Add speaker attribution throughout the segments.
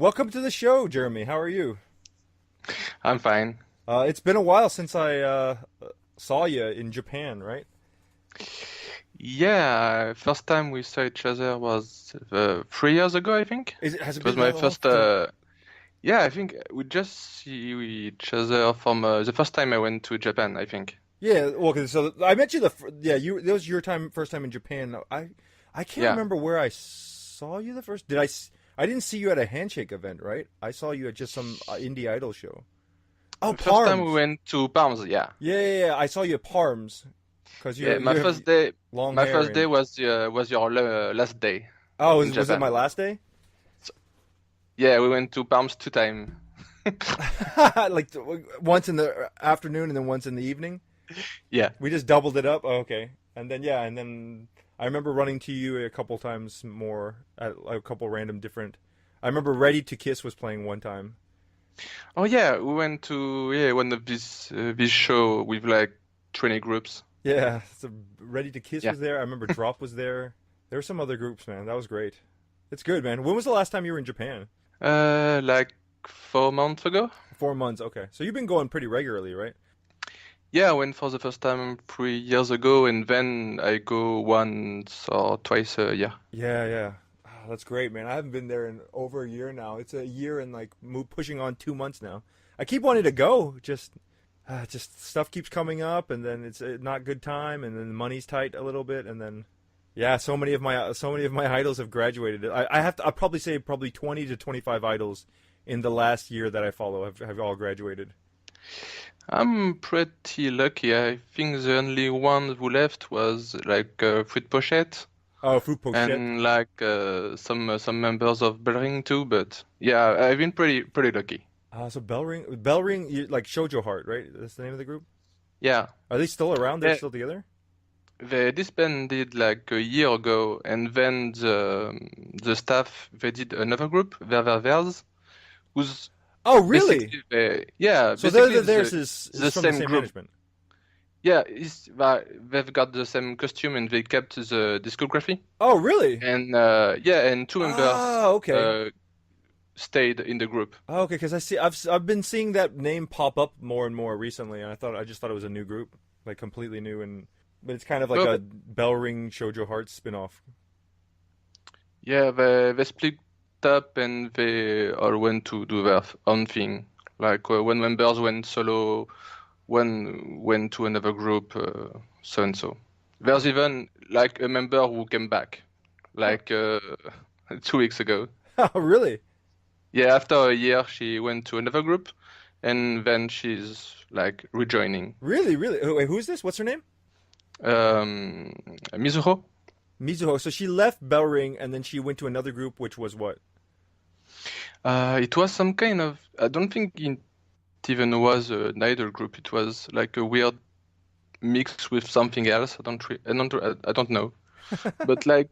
Speaker 1: Welcome to the show, Jeremy. How are you?
Speaker 2: I'm fine.
Speaker 1: It's been a while since I saw you in Japan, right?
Speaker 2: Yeah, first time we saw each other was 3 years ago, I think.
Speaker 1: Has it
Speaker 2: It was
Speaker 1: been
Speaker 2: my
Speaker 1: that long?
Speaker 2: first. Yeah, I think we just see each other from the first time I went to Japan, I think.
Speaker 1: Yeah. Well, 'cause so I met you yeah, you that was your first time in Japan. I can't
Speaker 2: Yeah,
Speaker 1: remember where I saw you the first. I didn't see you at a handshake event, right? I saw you at just some indie idol show. Oh,
Speaker 2: first time we
Speaker 1: Parms.
Speaker 2: went to Palms. Yeah,
Speaker 1: Yeah. I saw you at Parms because
Speaker 2: yeah.
Speaker 1: you have long
Speaker 2: My
Speaker 1: hair
Speaker 2: first day
Speaker 1: and
Speaker 2: was your last day
Speaker 1: oh,
Speaker 2: in
Speaker 1: was it my
Speaker 2: Japan.
Speaker 1: last day?
Speaker 2: So, yeah, we went to Palms 2 times.
Speaker 1: Like once in the afternoon and then once in the evening.
Speaker 2: Yeah.
Speaker 1: We just doubled it up. Oh, okay. And then yeah, and then I remember running to you a couple times more at a couple random different. I remember Ready to Kiss was playing one time.
Speaker 2: Oh yeah, we went to one of these show with like 20 groups.
Speaker 1: Yeah, so Ready to Kiss
Speaker 2: Yeah.
Speaker 1: was there. I remember Drop was there. There were some other groups, man. That was great. It's good, man. When was the last time you were in Japan?
Speaker 2: Like 4 months ago.
Speaker 1: 4 months. Okay, so you've been going pretty regularly, right?
Speaker 2: Yeah, I went for the first time 3 years ago, and then I go once or twice a year.
Speaker 1: Yeah. Oh, that's great, man. I haven't been there in over a year now. It's a year and like pushing on 2 months now. I keep wanting to go, just stuff keeps coming up, and then it's not good time, and then the money's tight a little bit, and then yeah, so many of my idols have graduated. I'll probably say probably 20 to 25 idols in the last year that I follow have all graduated.
Speaker 2: I'm pretty lucky. I think the only one who left was like Fruit Pochette
Speaker 1: Oh, Fruit Pochette.
Speaker 2: and like some members of Bellring too. But yeah, I've been pretty lucky.
Speaker 1: So Bell Ring, like Shoujo Heart, right? That's the name of the group.
Speaker 2: Yeah,
Speaker 1: Are they still around? They're
Speaker 2: they
Speaker 1: still together.
Speaker 2: they disbanded like a year ago, and then the staff they did another group, Vers, who's
Speaker 1: Oh, really?
Speaker 2: basically yeah,
Speaker 1: So
Speaker 2: basically
Speaker 1: theirs is
Speaker 2: the
Speaker 1: from the
Speaker 2: same
Speaker 1: same
Speaker 2: group.
Speaker 1: management.
Speaker 2: Yeah, they've got the same costume and they kept the discography.
Speaker 1: Oh, really?
Speaker 2: And yeah, and two members
Speaker 1: Ah, okay.
Speaker 2: uh, stayed in the group.
Speaker 1: Oh, okay, because I've been seeing that name pop up more and more recently, and I just thought it was a new group, like completely new, and but it's kind of like
Speaker 2: Oh,
Speaker 1: a
Speaker 2: but
Speaker 1: Bell Ring Shoujo Heart spin-off.
Speaker 2: yeah, they split up and they all went to do their own thing. Like one members went solo, one went to another group, so and so. There's even like a member who came back,
Speaker 1: Huh.
Speaker 2: like 2 weeks ago.
Speaker 1: Oh, really?
Speaker 2: Yeah, after a year, she went to another group, and then she's like rejoining.
Speaker 1: Really? Oh, wait, who's this? What's her name?
Speaker 2: Um, Mizuho?
Speaker 1: Mizuho. So she left Bell Ring, and then she went to another group, which was what?
Speaker 2: It was some kind of, I don't think it even was an idol group. It was like a weird mix with something else. I don't know. But like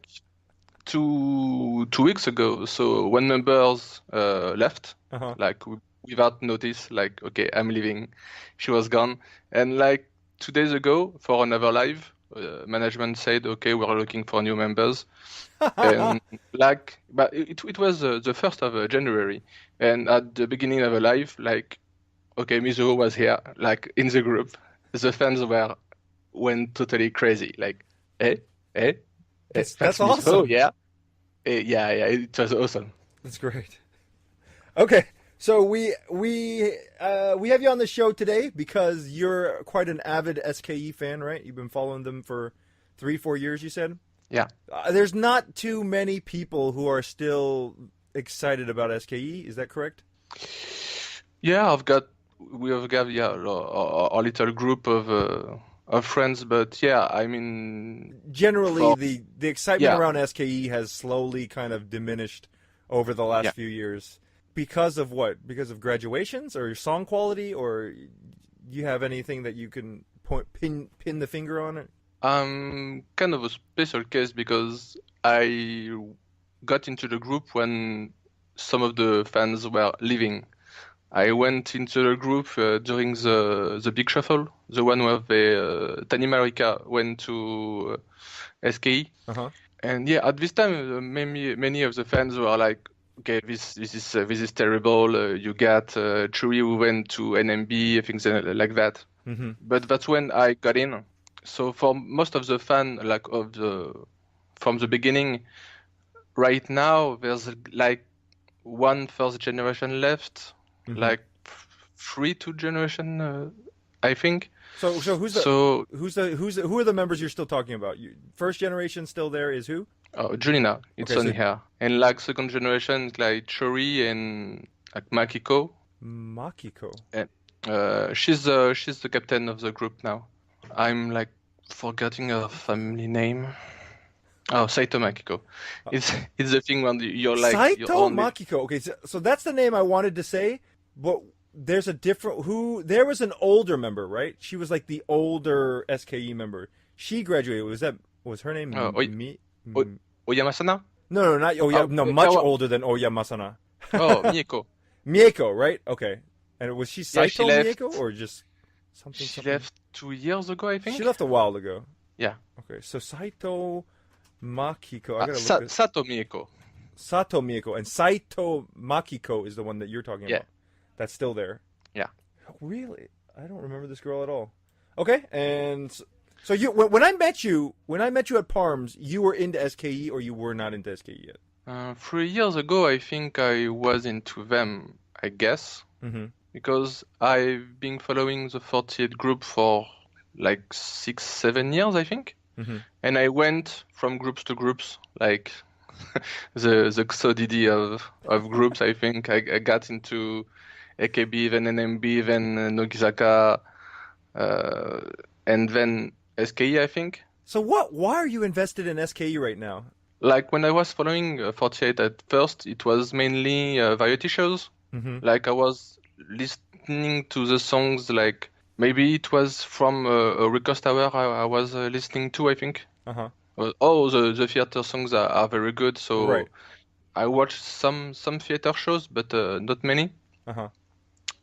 Speaker 2: 2 weeks ago, so when members left,
Speaker 1: Uh-huh.
Speaker 2: like without notice, like okay, I'm leaving. She was gone, and like 2 days ago for another live, management said, okay, we're looking for new members, and like, but it was the 1st of January, and at the beginning of the live, like, okay, Mizuho was here, like in the group, the fans went totally crazy, like, eh, eh,
Speaker 1: That's
Speaker 2: that's Mizuho,
Speaker 1: awesome.
Speaker 2: yeah. Yeah, it was awesome.
Speaker 1: That's great. Okay, so we have you on the show today because you're quite an avid SKE fan, right? You've been following them for 3, 4 years, you said.
Speaker 2: Yeah.
Speaker 1: There's not too many people who are still excited about SKE. Is that correct?
Speaker 2: Yeah, we have got yeah a little group of friends, but yeah, I mean
Speaker 1: Generally,
Speaker 2: for
Speaker 1: the excitement
Speaker 2: yeah
Speaker 1: around SKE has slowly kind of diminished over the last
Speaker 2: yeah
Speaker 1: few years because of what? Because of graduations or song quality, or you have anything that you can pin the finger on it?
Speaker 2: I'm kind of a special case because I got into the group when some of the fans were leaving. I went into the group during the big shuffle, the one where Tani Marika went to SKE.
Speaker 1: Uh huh.
Speaker 2: And yeah, at this time, many of the fans were like, okay, this is terrible. You got Chewie who went to NMB, things like that.
Speaker 1: Mm-hmm.
Speaker 2: But that's when I got in. So for most of the fan, like from the beginning, right now there's like one first generation left,
Speaker 1: Mm-hmm.
Speaker 2: like three two generation, I think.
Speaker 1: So
Speaker 2: So
Speaker 1: who are the members you're still talking about? First generation still there is who?
Speaker 2: Julina, it's
Speaker 1: Okay,
Speaker 2: on
Speaker 1: so
Speaker 2: here, and like second generation, it's like Chori and like Makiko,
Speaker 1: Makiko.
Speaker 2: and she's the captain of the group now. I'm like forgetting her family name. Oh, Saito Makiko.
Speaker 1: Uh,
Speaker 2: It's the thing when you're
Speaker 1: Saito
Speaker 2: only.
Speaker 1: Makiko. Okay, so that's the name I wanted to say, but there's a different who. There was an older member, right? She was like the older SKE member. She graduated. Was her name
Speaker 2: Oh, Oi, Oi,
Speaker 1: M-
Speaker 2: Oyamasana?
Speaker 1: No, no, not
Speaker 2: Oh,
Speaker 1: no,
Speaker 2: there
Speaker 1: much
Speaker 2: wa-
Speaker 1: older than Oya Masana.
Speaker 2: oh, Mieko.
Speaker 1: Mieko, right? Okay. And was she
Speaker 2: Yeah, she
Speaker 1: Saito Mieko
Speaker 2: left.
Speaker 1: or just something
Speaker 2: She
Speaker 1: something?
Speaker 2: left 2 years ago, I
Speaker 1: She
Speaker 2: think.
Speaker 1: left a while ago.
Speaker 2: Yeah.
Speaker 1: Okay, so Saito Makiko. I gotta look this.
Speaker 2: Sato Mieko.
Speaker 1: Sato Mieko and Saito Makiko is the one that you're talking
Speaker 2: Yeah,
Speaker 1: about. That's still there.
Speaker 2: yeah.
Speaker 1: Really? I don't remember this girl at all. Okay, and so you when I met you at Parms, you were into SKE or you were not into SKE yet?
Speaker 2: 3 years ago, I think I was into them, I guess,
Speaker 1: Mm-hmm.
Speaker 2: because I've been following the 48 group for like 6, 7 years, I think.
Speaker 1: Mm-hmm.
Speaker 2: And I went from groups to groups, like the XODD of groups, I think. I got into AKB, then NMB, then Nogizaka, uh, and then SKE, I think.
Speaker 1: So what? Why are you invested in SKE right now?
Speaker 2: Like when I was following 48 at first, it was mainly variety shows.
Speaker 1: Mm-hmm.
Speaker 2: Like I was listening to the songs, like maybe it was from a request hour I was listening to, I think.
Speaker 1: Uh-huh.
Speaker 2: Oh, the theater songs are very good.
Speaker 1: Right.
Speaker 2: So I watched some theater shows, but not many.
Speaker 1: Uh-huh.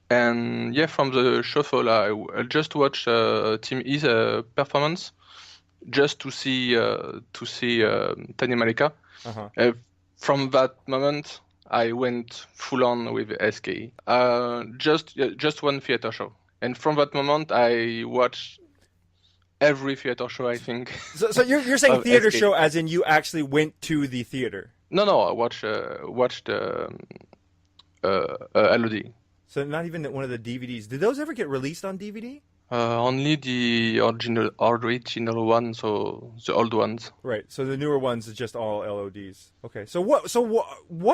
Speaker 2: And yeah, from the shuffle, I just watched Team E's performance just to see Tanya Malika.
Speaker 1: Uh-huh.
Speaker 2: From that moment, I went full on with SKE. Just one theater show, and from that moment, I watched every theater show, I think,
Speaker 1: So you're saying
Speaker 2: of
Speaker 1: theater
Speaker 2: SKE.
Speaker 1: show as in you actually went to the theater.
Speaker 2: No, I watched LOD.
Speaker 1: So not even one of the DVDs. Did those ever get released on DVD?
Speaker 2: Only the original one, so the old ones.
Speaker 1: Right. So the newer ones is just all LODs. Okay. So what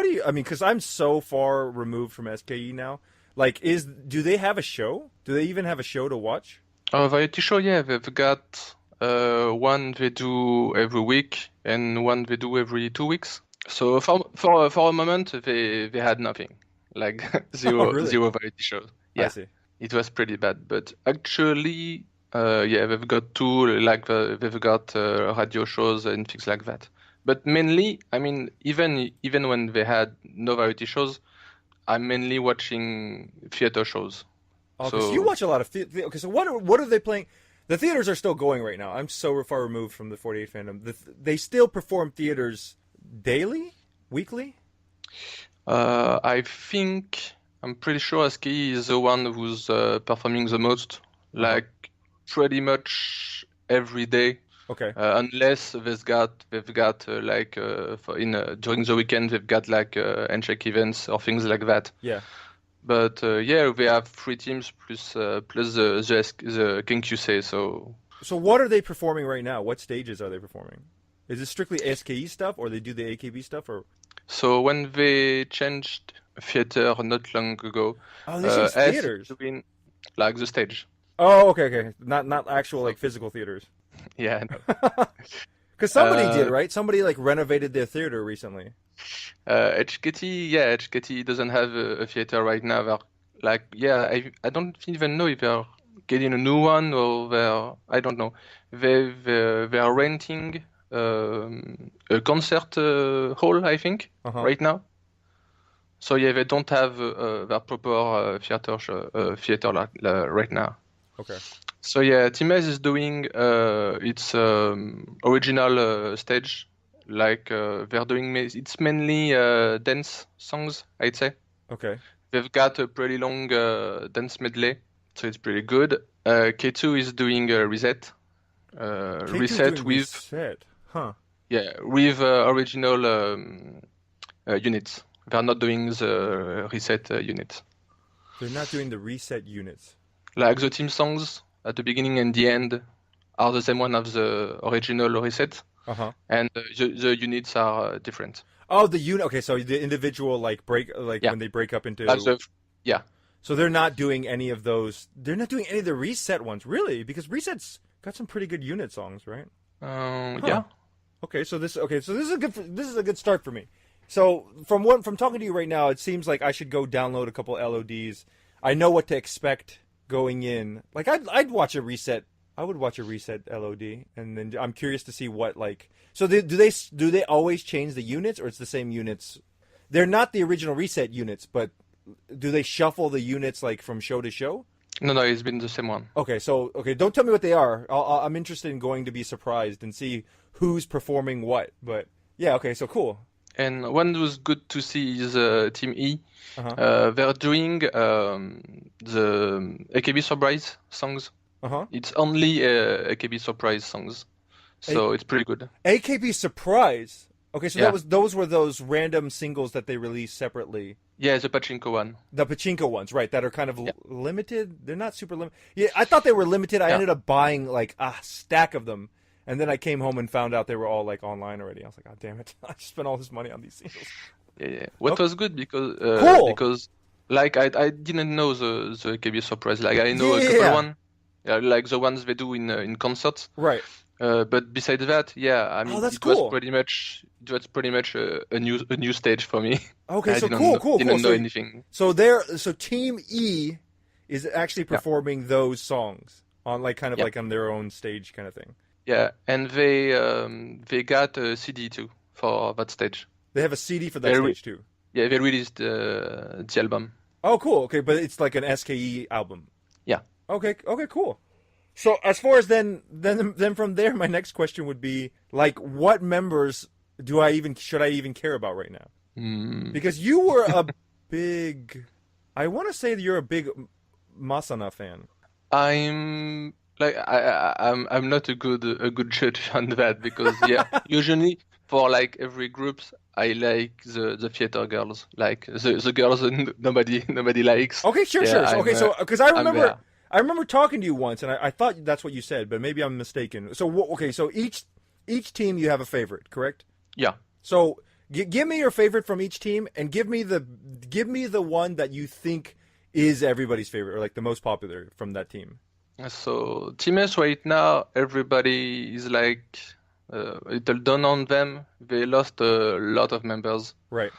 Speaker 1: do you? I mean, because I'm so far removed from SKE now. Like, do they have a show? Do they even have a show to watch?
Speaker 2: Variety show, yeah, they've got one they do every week and one they do every 2 weeks. So for a moment, they had nothing, like
Speaker 1: Oh,
Speaker 2: zero
Speaker 1: really?
Speaker 2: zero variety shows.
Speaker 1: I
Speaker 2: Yeah,
Speaker 1: see.
Speaker 2: it was pretty bad. But actually, yeah, they've got two, like they've got radio shows and things like that. But mainly, I mean, even when they had no variety shows, I'm mainly watching theater shows.
Speaker 1: Oh, because you
Speaker 2: So
Speaker 1: watch a lot of okay. So what are they playing? The theaters are still going right now. I'm so far removed from the 48 fandom. They still perform theaters daily, weekly.
Speaker 2: I think I'm pretty sure SKE is the one who's performing the most,
Speaker 1: Uh-huh.
Speaker 2: like pretty much every day,
Speaker 1: Okay.
Speaker 2: unless they've got like during the weekend they've got like handshake events or things like that.
Speaker 1: Yeah.
Speaker 2: But yeah, we have three teams plus the Kinkuse. So
Speaker 1: So what are they performing right now? What stages are they performing? Is it strictly SKE stuff, or they do the AKB stuff, or
Speaker 2: so when they changed theater not long ago,
Speaker 1: oh, they changed
Speaker 2: S is
Speaker 1: theaters?
Speaker 2: doing like the stage.
Speaker 1: Oh, okay, okay, not actual
Speaker 2: So
Speaker 1: like physical theaters.
Speaker 2: yeah, no.
Speaker 1: Because somebody did,
Speaker 2: Uh,
Speaker 1: right? Somebody like renovated their theater recently.
Speaker 2: HKT, yeah, HKT doesn't have a theater right now. Like, yeah, I don't even know if they're getting a new one or I don't know. They're renting a concert hall, I think,
Speaker 1: Uh-huh.
Speaker 2: right now. So yeah, they don't have their proper theater right now.
Speaker 1: Okay.
Speaker 2: So yeah, Times is doing its original stage, Like they're doing it's mainly dance songs, I'd say.
Speaker 1: Okay.
Speaker 2: They've got a pretty long dance medley, so it's pretty good. K2 is doing a reset.
Speaker 1: K2 is
Speaker 2: Reset
Speaker 1: doing
Speaker 2: with
Speaker 1: reset. Huh.
Speaker 2: with original units. They're not doing the reset units.
Speaker 1: They're not doing the reset units.
Speaker 2: Like the team songs at the beginning and the end are the same one as the original reset,
Speaker 1: Uh-huh.
Speaker 2: and the units are different.
Speaker 1: Oh, the unit. Okay, so the individual
Speaker 2: Yeah,
Speaker 1: when they break up
Speaker 2: that's
Speaker 1: into.
Speaker 2: the yeah.
Speaker 1: So they're not doing any of those. They're not doing any of the reset ones, really, because reset's got some pretty good unit songs, right? Huh.
Speaker 2: Yeah.
Speaker 1: Okay, so this is a good start for me. So from talking to you right now, it seems like I should go download a couple LODs. I know what to expect going in. Like I'd watch a reset. I would watch a reset LOD, and then I'm curious to see what like. So do they always change the units, or it's the same units? They're not the original reset units, but do they shuffle the units like from show to show?
Speaker 2: No, it's been the same one.
Speaker 1: Okay, don't tell me what they are. I'm interested in going to be surprised and see who's performing what. But yeah, okay, so cool.
Speaker 2: And one was good to see is Team E.
Speaker 1: Uh-huh.
Speaker 2: They're doing the AKB Surprise songs.
Speaker 1: Uh-huh.
Speaker 2: It's only AKB Surprise songs, so it's pretty good.
Speaker 1: AKB Surprise. Okay, so
Speaker 2: Yeah.
Speaker 1: those were those random singles that they released separately.
Speaker 2: Yeah, the Pachinko one.
Speaker 1: The pachinko ones, right? That are kind of
Speaker 2: Yeah.
Speaker 1: limited. They're not super limited. Yeah, I thought they were limited. I
Speaker 2: Yeah.
Speaker 1: ended up buying like a stack of them, and then I came home and found out they were all like online already. I was like, oh damn it! I just spent all this money on these singles.
Speaker 2: Yeah. What
Speaker 1: Okay.
Speaker 2: was good
Speaker 1: Cool.
Speaker 2: because like I didn't know the AKB Surprise. Like I know a
Speaker 1: Yeah.
Speaker 2: couple one. Yeah, like the ones they do in concerts.
Speaker 1: Right.
Speaker 2: But besides that, yeah, I mean,
Speaker 1: that's
Speaker 2: it was
Speaker 1: cool.
Speaker 2: pretty much a new stage for me.
Speaker 1: Okay,
Speaker 2: I
Speaker 1: so
Speaker 2: didn't
Speaker 1: cool.
Speaker 2: know
Speaker 1: So
Speaker 2: anything.
Speaker 1: so Team E is actually
Speaker 2: Yeah,
Speaker 1: performing those songs on like kind of
Speaker 2: yeah,
Speaker 1: like on their own stage kind of thing.
Speaker 2: yeah. And they got a CD too for that stage.
Speaker 1: They have a CD for that
Speaker 2: They re
Speaker 1: stage too.
Speaker 2: yeah, they released the album.
Speaker 1: Oh, cool. Okay, but it's like an SKE album.
Speaker 2: Yeah.
Speaker 1: Okay, cool. So as far as then from there, my next question would be like, what members should I even care about right now?
Speaker 2: Mm.
Speaker 1: Because you were a big, I want to say that you're a big Masana fan.
Speaker 2: I'm like I'm not a good judge on that because yeah, usually for like every groups I like the theater girls, like the girls that nobody likes.
Speaker 1: Okay, sure.
Speaker 2: Yeah,
Speaker 1: Okay, so because I
Speaker 2: I'm there.
Speaker 1: remember talking to you once, and I thought that's what you said, but maybe I'm mistaken. So okay, so each team you have a favorite, correct?
Speaker 2: Yeah.
Speaker 1: So give me your favorite from each team, and give me the one that you think is everybody's favorite, or like the most popular from that team.
Speaker 2: So Team S right now, everybody is like a little down on them. They lost a lot of members.
Speaker 1: Right.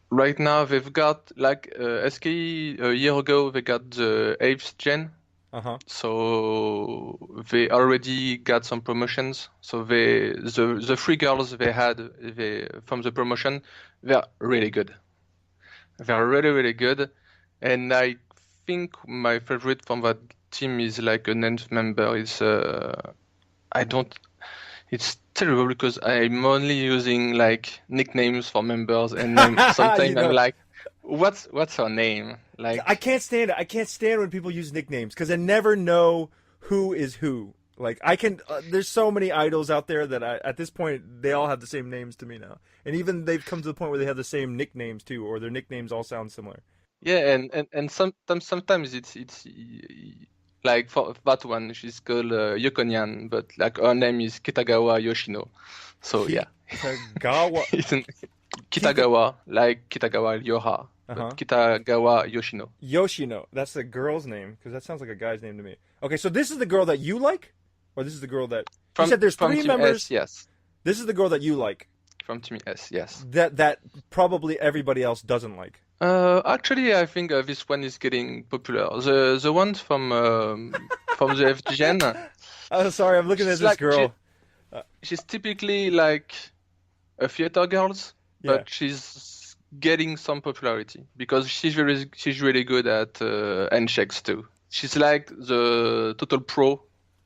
Speaker 2: Right now, they've got like SKE a year ago, they got the 8th gen.
Speaker 1: Uh-huh.
Speaker 2: So they already got some promotions. So the three girls they had from the promotion, they're really good. They're really, really good. And I think my favorite from that team is like a nth member. I don't. It's terrible because I'm only using like nicknames for members, and sometimes
Speaker 1: You
Speaker 2: I'm
Speaker 1: know,
Speaker 2: like, what's her name? Like,
Speaker 1: I can't stand it. I can't stand when people use nicknames because I never know who is who. Like there's so many idols out there that at this point they all have the same names to me now, and even they've come to the point where they have the same nicknames too, or their nicknames all sound similar.
Speaker 2: yeah, and sometimes it's like for that one she's called Yokonyan, but like her name is Kitagawa Yoshino. So yeah,
Speaker 1: Kitagawa.
Speaker 2: It's Kitagawa, like Kitagawa Ryoha,
Speaker 1: Uh-huh.
Speaker 2: but Kitagawa Yoshino.
Speaker 1: Yoshino. That's the girl's name because that sounds like a guy's name to me. Okay, so this is the girl that you like, or this is the girl that you said there's
Speaker 2: From
Speaker 1: three
Speaker 2: Team
Speaker 1: members.
Speaker 2: S, yes.
Speaker 1: This is the girl that you like.
Speaker 2: From Team S, yes.
Speaker 1: That probably everybody else doesn't like.
Speaker 2: Actually, I think this one is getting popular. The one from the F gen,
Speaker 1: Oh, sorry, I'm looking at
Speaker 2: she's
Speaker 1: this
Speaker 2: like
Speaker 1: girl.
Speaker 2: she's typically like a theater girls,
Speaker 1: Yeah.
Speaker 2: but she's getting some popularity because she's really good at handshakes too. She's like the total pro,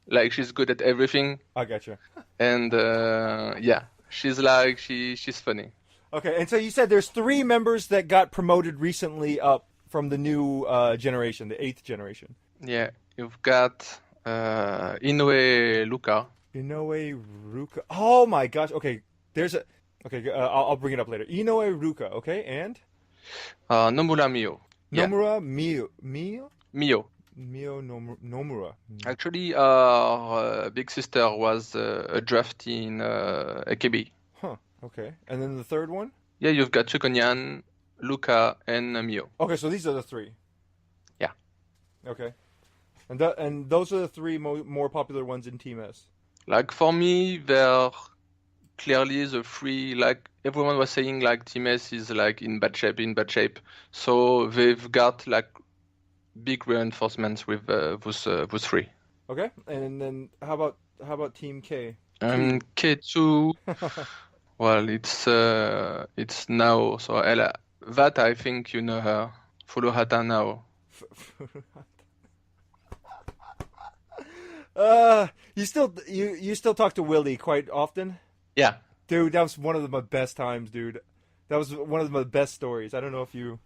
Speaker 2: like she's good at everything,
Speaker 1: I gotcha.
Speaker 2: and yeah, She's like she's funny.
Speaker 1: Okay, and so you said there's 3 members that got promoted recently up from the new generation, the 8th generation.
Speaker 2: Yeah, you've got Inoue Luca.
Speaker 1: Inoue Ruka. Oh my gosh. Okay, there's a. Okay, I'll bring it up later. Inoue Ruka. Okay, and
Speaker 2: Nomura Mio. Yeah,
Speaker 1: Nomura Mio
Speaker 2: Mio.
Speaker 1: Nomura.
Speaker 2: Actually, our big sister was a draft in AKB.
Speaker 1: Huh. Okay, and then the third one.
Speaker 2: Yeah, you've got Chukonyan, Luca, and Mio.
Speaker 1: Okay, so these are the 3.
Speaker 2: Yeah.
Speaker 1: Okay, and those are the 3 more popular ones in Team S.
Speaker 2: Like for me, they're clearly the 3. Like everyone was saying, like Team S is like in bad shape. So they've got like big reinforcements with those 3.
Speaker 1: Okay, and then how about Team K?
Speaker 2: K2. Well, it's now. So Ella, that I think you know her. Furuhata now.
Speaker 1: You still talk to Willie quite often?
Speaker 2: Yeah.
Speaker 1: Dude, that was one of my best times, dude. That was one of my best stories. I don't know if you've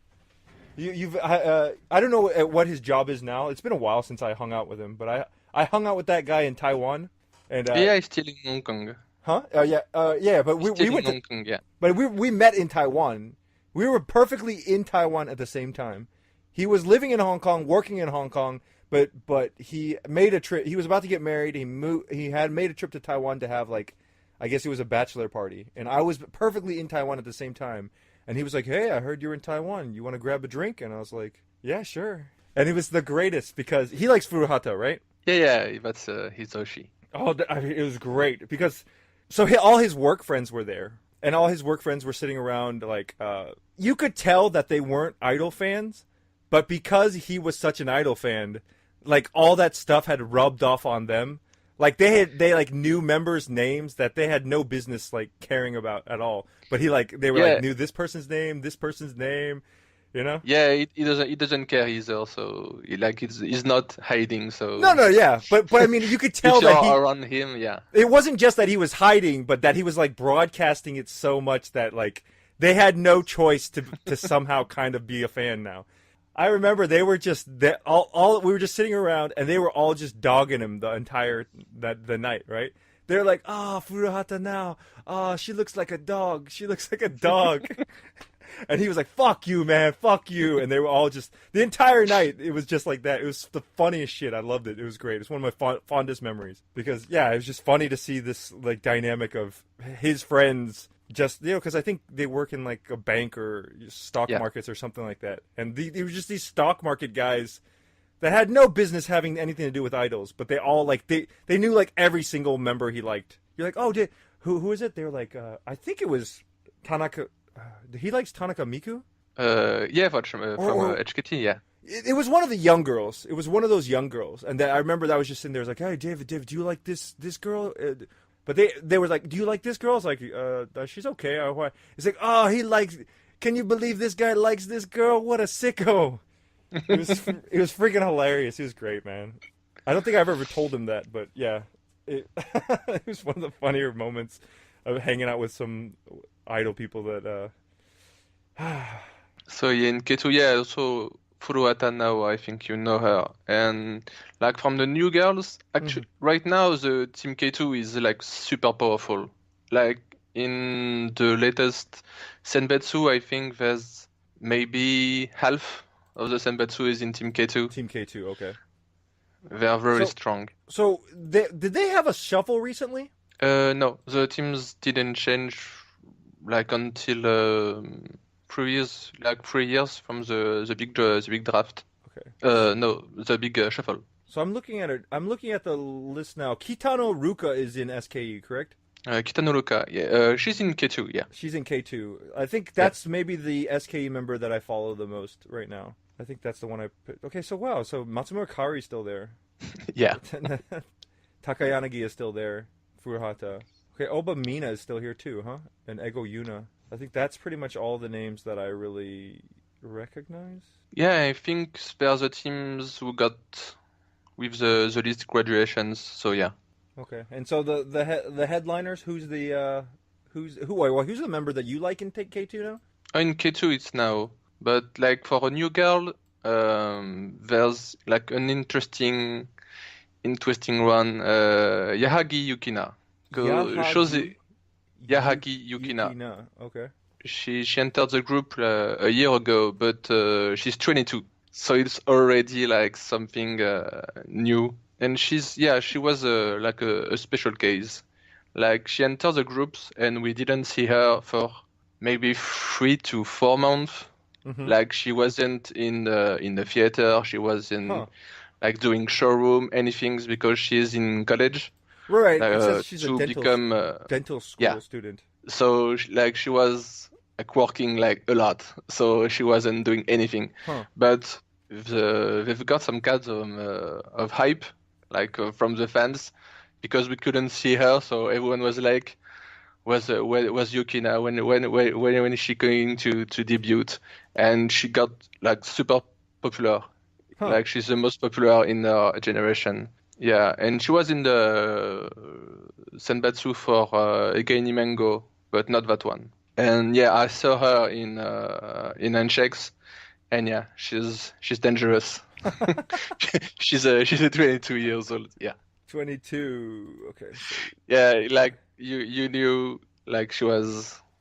Speaker 1: I don't know what his job is now. It's been a while since I hung out with him, but I hung out with that guy in Taiwan, and
Speaker 2: Yeah, he's still in Hong Kong.
Speaker 1: huh? Yeah. But we
Speaker 2: Still
Speaker 1: went
Speaker 2: in
Speaker 1: to,
Speaker 2: Hong Kong, yeah.
Speaker 1: but we met in Taiwan. We were perfectly in Taiwan at the same time. He was living in Hong Kong, working in Hong Kong, but he made a trip. He was about to get married. He had made a trip to Taiwan to have like, I guess it was a bachelor party, and I was perfectly in Taiwan at the same time. And he was like, "Hey, I heard you're in Taiwan. You want to grab a drink?" And I was like, "Yeah, sure." And he was the greatest because he likes Furuhata, right?
Speaker 2: Yeah, that's Hizoshi.
Speaker 1: Oh, I mean, it was great because all his work friends were there, and all his work friends were sitting around. Like, you could tell that they weren't Idol fans, but because he was such an Idol fan, like all that stuff had rubbed off on them. Like they like knew members' names that they had no business like caring about at all. But they were
Speaker 2: Yeah.
Speaker 1: like knew this person's name, you know?
Speaker 2: Yeah, he doesn't care either. So he's not hiding. So
Speaker 1: No, yeah. But I mean, you could tell
Speaker 2: if you're
Speaker 1: that
Speaker 2: around him, yeah.
Speaker 1: it wasn't just that he was hiding, but that he was like broadcasting it so much that like they had no choice to somehow kind of be a fan now. I remember they were just all we were just sitting around and they were all just dogging him the entire the night, right? They're like, "Oh, Furuhata now. Oh, she looks like a dog. She looks like a dog." And he was like, "Fuck you, man. Fuck you." And they were all just the entire night. It was just like that. It was the funniest shit. I loved it. It was great. It's one of my fondest memories because yeah, it was just funny to see this like dynamic of his friends. Just because I think they work in like a bank or stock markets or something like that, and they were just these stock market guys that had no business having anything to do with idols, but they all like they knew like every single member he liked. You're like, oh, who is it? They were like, I think it was Tanaka. He likes Tanaka Miku.
Speaker 2: Yeah, from HKT, yeah.
Speaker 1: It was one of the young girls. It was one of those young girls, and I remember that I was just sitting there. I was like, "Hey, David, do you like this girl?" But they were like, "Do you like this girl?" I was like, "She's okay." It's like, "Oh, he likes. Can you believe this guy likes this girl? What a sicko!" It was freaking hilarious. He was great, man. I don't think I've ever told him that, but yeah, it was one of the funnier moments of hanging out with some idol people that.
Speaker 2: So yeah, in K2, yeah, also Furuhata now, I think you know her. And like from the new girls, actually right now the Team K2 is like super powerful. Like in the latest Senbetsu, I think there's maybe half of the Senbetsu is in Team K2.
Speaker 1: Team K2, okay.
Speaker 2: They are very strong.
Speaker 1: So did they have a shuffle recently?
Speaker 2: No, the teams didn't change like until 3 years, like 3 years from the big draft.
Speaker 1: Okay.
Speaker 2: No, the big shuffle.
Speaker 1: So I'm looking at it. I'm looking at the list now. Kitano Ruka is in SKE, correct?
Speaker 2: Kitano Luka, yeah, she's in K2, yeah.
Speaker 1: She's in K2. I think that's maybe the SKE member that I follow the most right now. I think that's the one I picked. Okay, so wow, so Matsumura Kari's still there.
Speaker 2: Yeah.
Speaker 1: Takayanagi is still there. Furuhata. Okay, Oba Mina is still here too, huh? And Ego Yuna. I think that's pretty much all the names that I really recognize.
Speaker 2: Yeah, I think spare the teams who got with the least graduations, so yeah.
Speaker 1: Okay, and so the headliners, who's Who's the member that you like in K2 now?
Speaker 2: In K2 it's now, but like for a new girl, there's like an interesting one, Yahagi Yukina.
Speaker 1: Yahagi
Speaker 2: Yahagi Yukina.
Speaker 1: Yukina. Okay.
Speaker 2: She entered the group a year ago, but she's 22, so it's already like something new. And she was like a special case. Like she entered the groups, and we didn't see her for maybe 3 to 4 months.
Speaker 1: Mm-hmm.
Speaker 2: Like she wasn't in the theater, she wasn't
Speaker 1: Huh.
Speaker 2: like doing showroom anything because she's in college
Speaker 1: Right. It says she's a
Speaker 2: to become
Speaker 1: dental
Speaker 2: yeah.
Speaker 1: school student.
Speaker 2: So like she was like working like a lot, so she wasn't doing anything.
Speaker 1: Huh.
Speaker 2: But they've got some kinds of hype like from the fans because we couldn't see her, so everyone was like, was Yukina when is she going to debut? And she got like super popular.
Speaker 1: Huh.
Speaker 2: Like she's the most popular in her generation. Yeah, and she was in the Senbatsu for Egeini Mango, but not that one. And yeah, I saw her in Unchecks, and yeah, she's dangerous. She's a 22 years old. Yeah.
Speaker 1: 22. Okay.
Speaker 2: Yeah, like you knew like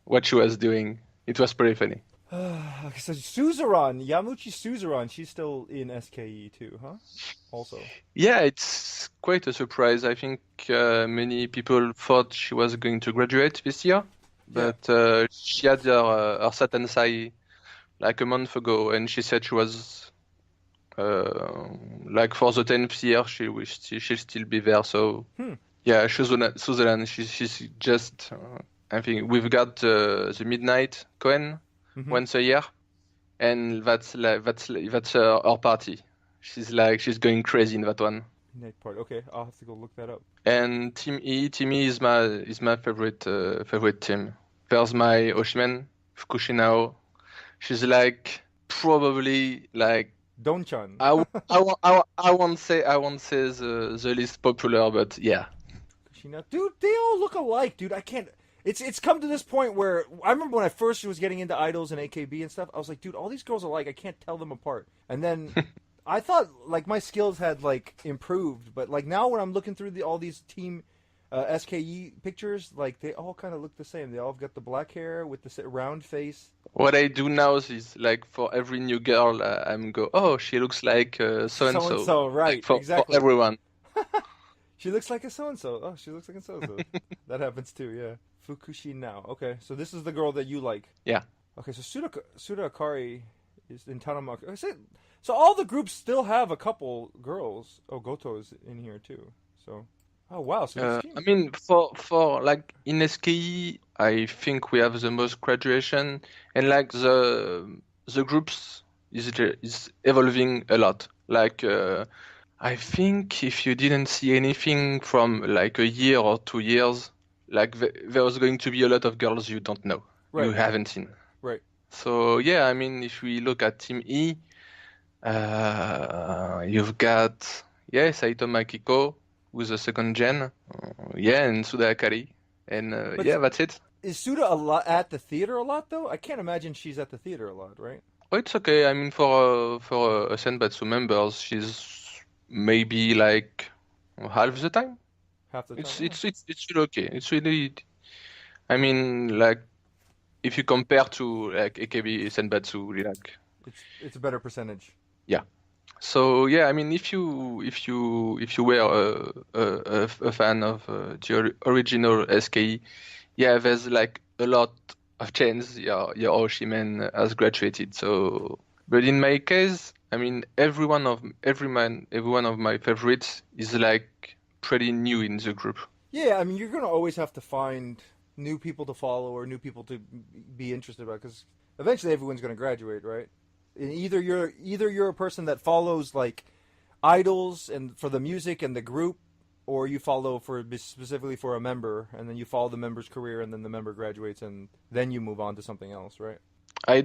Speaker 2: what she was doing. It was pretty funny.
Speaker 1: Okay, so Suzerain, Yamuchi Suzerain, she's still in SKE too, huh? Also.
Speaker 2: Yeah, it's quite a surprise. I think many people thought she was going to graduate this year,
Speaker 1: Yeah.
Speaker 2: but she had her Satansai like a month ago, and she said she was like for the 10th year she'll still be there. So yeah, Switzerland. She's just I think we've got the Midnight Cohen once a year, and that's her party. She's going crazy in that one.
Speaker 1: Midnight part. Okay, I'll have to go look that up.
Speaker 2: And Team E is my favorite team. There's my Oshimen, Fukushinao. She's like probably like
Speaker 1: Donchan.
Speaker 2: I won't say the least popular, but yeah.
Speaker 1: Dude, they all look alike, dude. I can't. It's come to this point where I remember when I first was getting into idols and AKB and stuff. I was like, dude, all these girls are alike. I can't tell them apart. And then I thought like my skills had like improved, but like now when I'm looking through all these team SKE pictures, like they all kind of look the same. They all got the black hair with the round face.
Speaker 2: What I do now is like for every new girl, I'm go, oh, she looks like so and so.
Speaker 1: So-and-so, right,
Speaker 2: Like, for
Speaker 1: exactly.
Speaker 2: everyone.
Speaker 1: She looks like a so-and-so. Oh, she looks like a so-and-so. That happens too, yeah. Fukushi now. Okay, so this is the girl that you like.
Speaker 2: Yeah.
Speaker 1: Okay, so Suda Akari is in Tanamaka. So all the groups still have a couple girls. Oh, Goto is in here too. So, oh wow. So
Speaker 2: I mean, for like in SKE, I think we have the most graduation, and like the groups is evolving a lot. Like I think if you didn't see anything from like a year or 2 years, like there was going to be a lot of girls you don't know, you haven't seen.
Speaker 1: Right.
Speaker 2: So yeah, I mean, if we look at Team E, you've got Saito Makiko, who's a second gen, and Suda Akari, and that's it.
Speaker 1: Is Suda at the theater a lot though? I can't imagine she's at the theater a lot, right?
Speaker 2: Oh, it's okay. I mean, for a Senbatsu members, she's maybe like half the time.
Speaker 1: Half the time.
Speaker 2: It's really okay. It's really, I mean, like if you compare to like AKB Senbatsu, really, like
Speaker 1: it's a better percentage.
Speaker 2: Yeah. So yeah, I mean, if you were a fan of the original SKE, yeah, there's like a lot of chance your Oshimen has graduated. So, but in my case, I mean, every one of my favorites is like pretty new in the group.
Speaker 1: Yeah, I mean, you're gonna always have to find new people to follow or new people to be interested about because eventually everyone's gonna graduate, right? And either you're a person that follows like idols and for the music and the group, or you follow specifically for a member, and then you follow the member's career, and then the member graduates, and then you move on to something else, right?
Speaker 2: I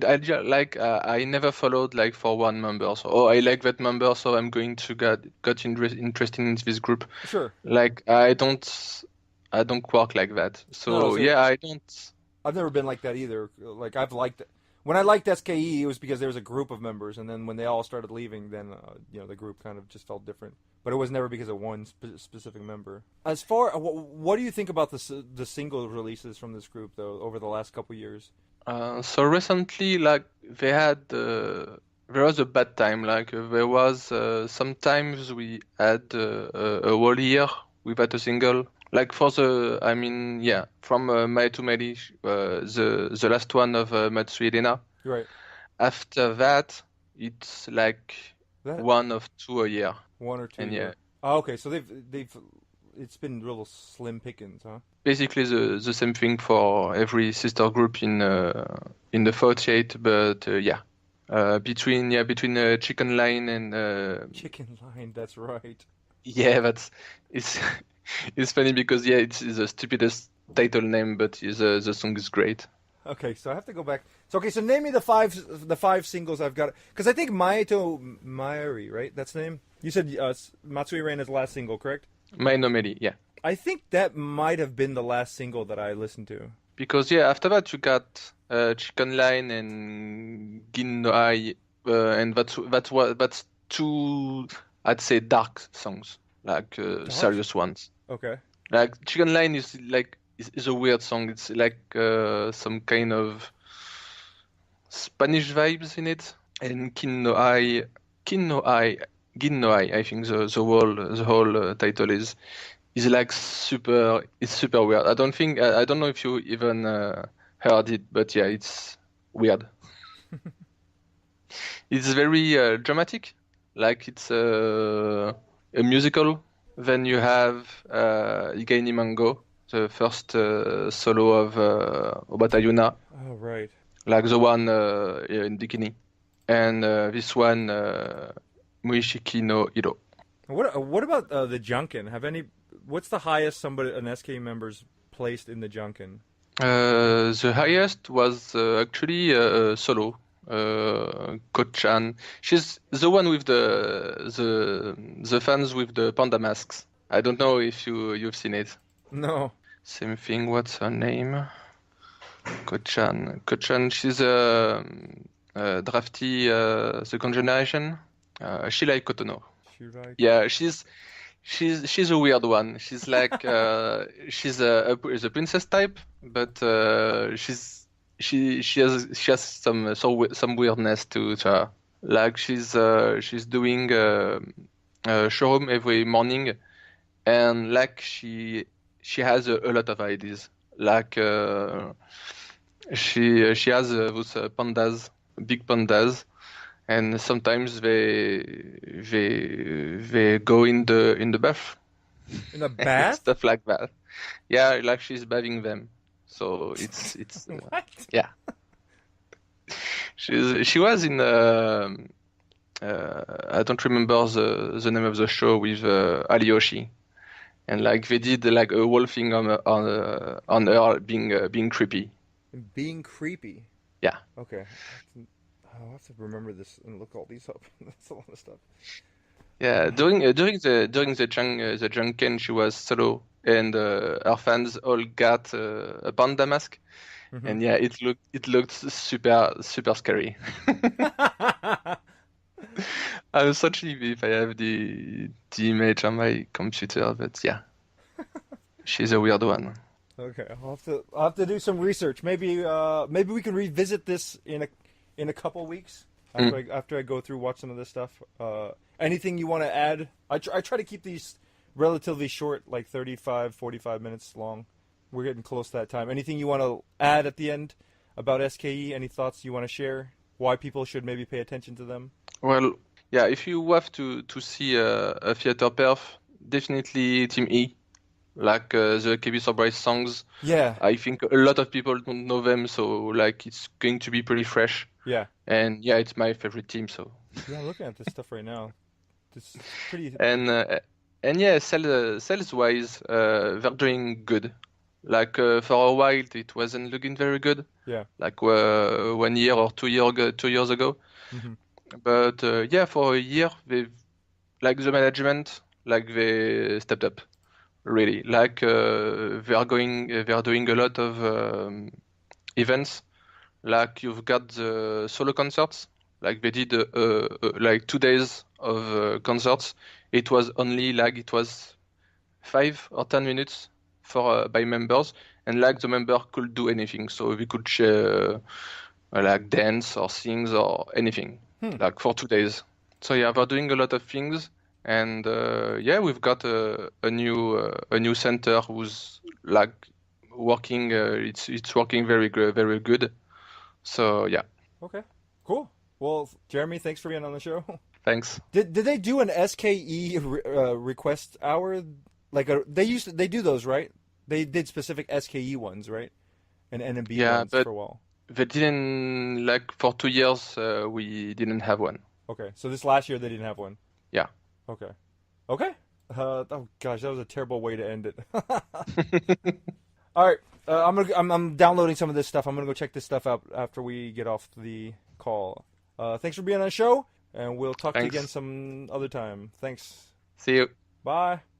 Speaker 2: never followed like for one member. So I like that member, so I'm going to got interested in this group.
Speaker 1: Sure.
Speaker 2: Like I I don't work like that.
Speaker 1: No,
Speaker 2: So yeah, I don't.
Speaker 1: I've never been like that either. Like I've liked when I liked SKE, it was because there was a group of members, and then when they all started leaving, then the group kind of just felt different. But it was never because of one specific member. As far, what do you think about the single releases from this group though over the last couple years?
Speaker 2: So recently, like they had, there was a bad time. Like there was sometimes we had a whole year without a single. Like for the, I mean, yeah, from Mai to Meli, the last one of Matsui Elena.
Speaker 1: Right.
Speaker 2: After that, it's like
Speaker 1: That
Speaker 2: one of two a year,
Speaker 1: one or two
Speaker 2: and yeah,
Speaker 1: year. Oh, okay, so they've it's been real slim pickings, huh?
Speaker 2: basically the same thing for every sister group in the 48. But yeah, between Chicken Line and
Speaker 1: Chicken Line, that's right.
Speaker 2: yeah, that's it's it's funny because yeah, it's the stupidest title name, but the song is great.
Speaker 1: Okay, so I have to go back. So okay, so name me the five singles I've got because I think Maeto Maeri, right? That's the name. You said Matsui Reina's last single, correct?
Speaker 2: My Nomeli, yeah.
Speaker 1: I think that might have been the last single that I listened to.
Speaker 2: Because yeah, after that you got Chicken Line and Gin no Ai, and that's two, I'd say, dark songs, like
Speaker 1: Dark?
Speaker 2: serious ones.
Speaker 1: Okay.
Speaker 2: Like Chicken Line is like is a weird song. It's like some kind of Spanish vibes in it. And Kin no Ai, Gin no Ai, I think the whole title is like super. It's super weird. I don't know if you even heard it, but yeah, it's weird. It's very dramatic, like it's a musical. Then you have Igaini Mango, the first solo of Obata Yuna,
Speaker 1: Oh right.
Speaker 2: like the one in bikini, and this one Muishiki no Iro.
Speaker 1: What about the Junkin? What's the highest an SK member's placed in the Junkin?
Speaker 2: The highest was actually solo. Kochan. She's the one with the fans with the panda masks. I don't know if you've seen it.
Speaker 1: No.
Speaker 2: Same thing. What's her name? Kochan. Kochan. She's a drafty second generation. She like Kotono.
Speaker 1: Shirai.
Speaker 2: Yeah, she's a weird one. She's like she's a princess type, but she has some weirdness to her. Like she's doing showroom every morning, and like she has a lot of ideas. Like she has those pandas, big pandas, and sometimes they go in the bath
Speaker 1: In a
Speaker 2: and
Speaker 1: bath?
Speaker 2: stuff like that. Yeah, like she's bathing them. So it's
Speaker 1: What?
Speaker 2: yeah. She was in I don't remember the name of the show with Aliyoshi, and like they did like a whole thing on her being creepy.
Speaker 1: Being creepy.
Speaker 2: Yeah.
Speaker 1: Okay. I'll have to remember this and look all these up. That's a lot of stuff.
Speaker 2: Yeah, during the Junken, she was solo, and her fans all got a panda mask,
Speaker 1: Hmm.
Speaker 2: and yeah, it looked super scary. I'm sorry if I have the image on my computer, but yeah, she's a weird one.
Speaker 1: Okay, I'll have to do some research. Maybe we can revisit this in a couple weeks
Speaker 2: Mm.
Speaker 1: after I go through watch some of this stuff. Anything you want to add? I try to keep these relatively short, like 35, 45 minutes long. We're getting close to that time. Anything you want to add at the end about SKE? Any thoughts you want to share? Why people should maybe pay attention to them?
Speaker 2: Well, yeah, if you have to see a theater perf, definitely Team E, like the KB Surprise songs.
Speaker 1: Yeah,
Speaker 2: I think a lot of people don't know them, so like it's going to be pretty fresh.
Speaker 1: yeah,
Speaker 2: And yeah, it's my favorite team. So
Speaker 1: yeah. I'm looking at this stuff right now. This is pretty.
Speaker 2: and uh, and yeah, sales wise, they're doing good. Like for a while, it wasn't looking very good.
Speaker 1: Yeah.
Speaker 2: Like 1 year or 2 year ago, 2 years ago.
Speaker 1: Hmm.
Speaker 2: But yeah, for a year, they like the management, like they stepped up. really. Like they are doing a lot of events. Like you've got the solo concerts. Like they did like 2 days of concerts. It was 5 or 10 minutes for by members, and like the member could do anything. So we could share like dance or sing or anything,
Speaker 1: Hmm.
Speaker 2: like for 2 days. So yeah, we're doing a lot of things, and yeah, we've got a new center who's like working. It's working very good. So yeah,
Speaker 1: Okay. Cool. Well, Jeremy, thanks for being on the show.
Speaker 2: thanks.
Speaker 1: Did they do an SKE request hour? Like they do those, right? They did specific SKE ones, right? And NMB
Speaker 2: Yeah,
Speaker 1: ones
Speaker 2: but
Speaker 1: for a while.
Speaker 2: they didn't like for 2 years. We didn't have one.
Speaker 1: Okay, so this last year they didn't have one.
Speaker 2: Yeah.
Speaker 1: Okay. Okay. Oh gosh, that was a terrible way to end it. All right, I'm downloading some of this stuff. I'm gonna go check this stuff out after we get off the call. Thanks for being on the show, and we'll talk to you again
Speaker 2: Thanks.
Speaker 1: some other time. Thanks.
Speaker 2: See you.
Speaker 1: Bye.